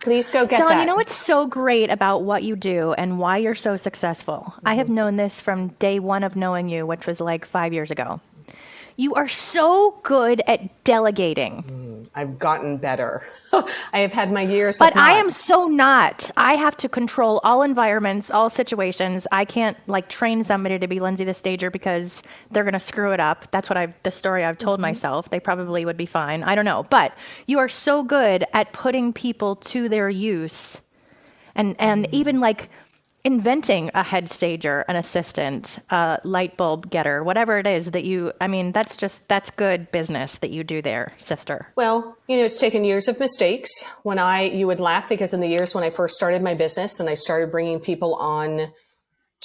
Please go get Dawn, that. you know what's so great about what you do and why you're so successful? I have known this from day one of knowing you, which was like 5 years ago. You are so good at delegating. I've gotten better. I have had my years of But I not. am so not. I have to control all environments, all situations. I can't like train somebody to be Lindsay the Stager because they're going to screw it up. That's what the story I've told myself. They probably would be fine. I don't know. But you are so good at putting people to their use and even like inventing a head stager, an assistant, a light bulb getter, whatever it is that I mean, that's good business that you do there, sister. Well, it's taken years of mistakes. You would laugh because in the years when I first started my business and I started bringing people on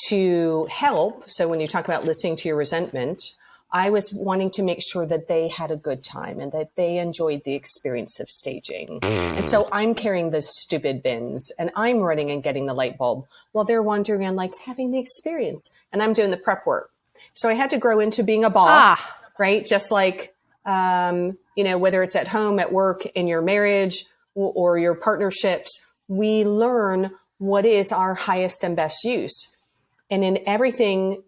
to help. So when you talk about listening to your resentment, I was wanting to make sure that they had a good time and that they enjoyed the experience of staging. And so I'm carrying the stupid bins and I'm running and getting the light bulb while they're wandering and like having the experience and I'm doing the prep work. So I had to grow into being a boss, right? Just like, whether it's at home, at work, in your marriage or your partnerships, we learn what is our highest and best use. And in everything,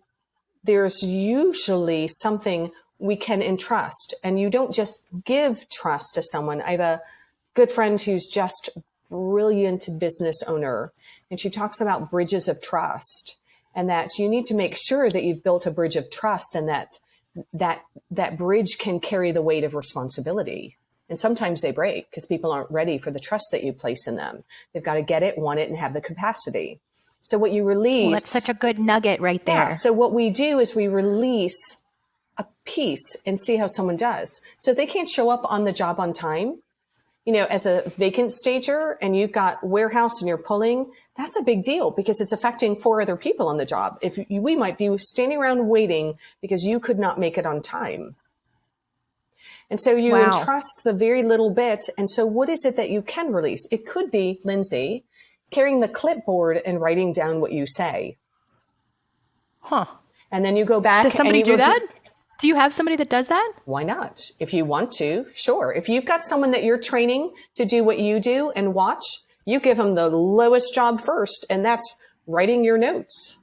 there's usually something we can entrust. And you don't just give trust to someone. I have a good friend who's just brilliant business owner. And she talks about bridges of trust and that you need to make sure that you've built a bridge of trust and that bridge can carry the weight of responsibility. And sometimes they break because people aren't ready for the trust that you place in them. They've got to get it, want it, and have the capacity. So what you release... Well, that's such a good nugget right there. Yeah, so what we do is we release a piece and see how someone does. So if they can't show up on the job on time, as a vacant stager and you've got warehouse and you're pulling, that's a big deal because it's affecting 4 other people on the job. We might be standing around waiting because you could not make it on time. And so you entrust the very little bit. And so what is it that you can release? It could be, Lindsay, carrying the clipboard and writing down what you say. Huh. And then you go back. Does somebody do that? Do you have somebody that does that? Why not? If you want to, sure. If you've got someone that you're training to do what you do and watch, you give them the lowest job first, and that's writing your notes.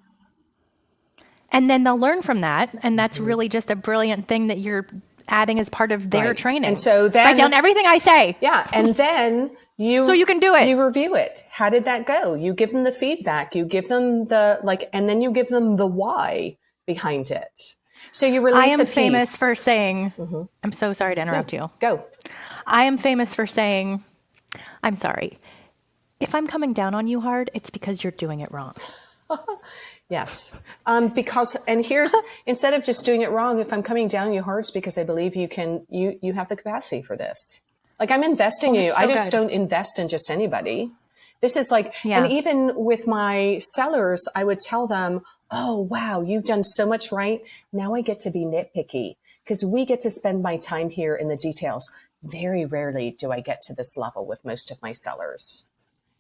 And then they'll learn from that. And that's really just a brilliant thing that you're adding as part of their training. And so then write down everything I say. Yeah. And then so you can do it. You review it. How did that go? You give them the feedback. You give them and then you give them the why behind it. So you release a piece. I am famous for saying, I'm so sorry to interrupt you. Go. I am famous for saying, I'm sorry. If I'm coming down on you hard, it's because you're doing it wrong. Yes. Instead of just doing it wrong, if I'm coming down on you hard, it's because I believe you have the capacity for this. Like I'm investing in you. I just don't invest in just anybody. This is like, and even with my sellers, I would tell them, oh, wow, you've done so much right. Now I get to be nitpicky because we get to spend my time here in the details. Very rarely do I get to this level with most of my sellers.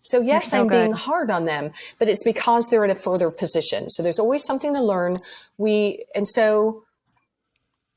So yes, I'm being hard on them, but it's because they're in a further position. So there's always something to learn.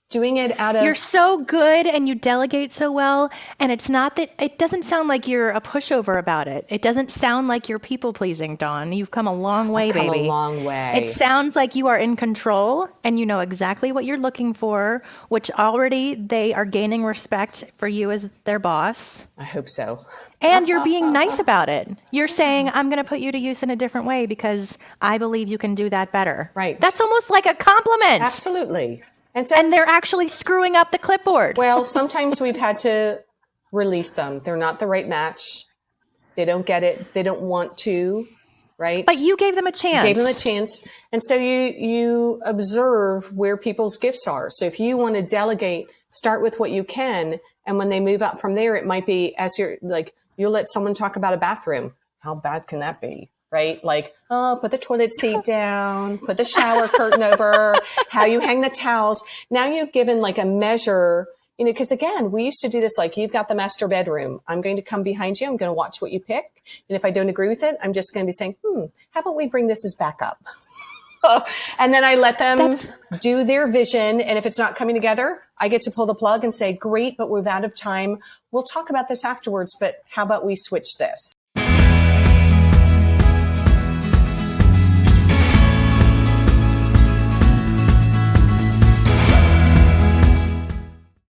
Doing it out of... You're so good and you delegate so well. And it's not that... It doesn't sound like you're a pushover about it. It doesn't sound like you're people-pleasing, Dawn. You've come a long way, baby. I've come a long way. It sounds like you are in control and you know exactly what you're looking for, which already they are gaining respect for you as their boss. I hope so. And you're being nice about it. You're saying, I'm going to put you to use in a different way because I believe you can do that better. Right. That's almost like a compliment. Absolutely. And they're actually screwing up the clipboard. Well, sometimes we've had to release them. They're not the right match. They don't get it. They don't want to, right? But you gave them a chance. Gave them a chance. And so you observe where people's gifts are. So if you want to delegate, start with what you can. And when they move up from there, it might be you'll let someone talk about a bathroom. How bad can that be? Right? Like, put the toilet seat down, put the shower curtain over, how you hang the towels. Now you've given like a measure, because again, we used to do this, like you've got the master bedroom. I'm going to come behind you. I'm going to watch what you pick. And if I don't agree with it, I'm just going to be saying, how about we bring this as backup? And then I let them do their vision. And if it's not coming together, I get to pull the plug and say, great, but we're out of time. We'll talk about this afterwards, but how about we switch this?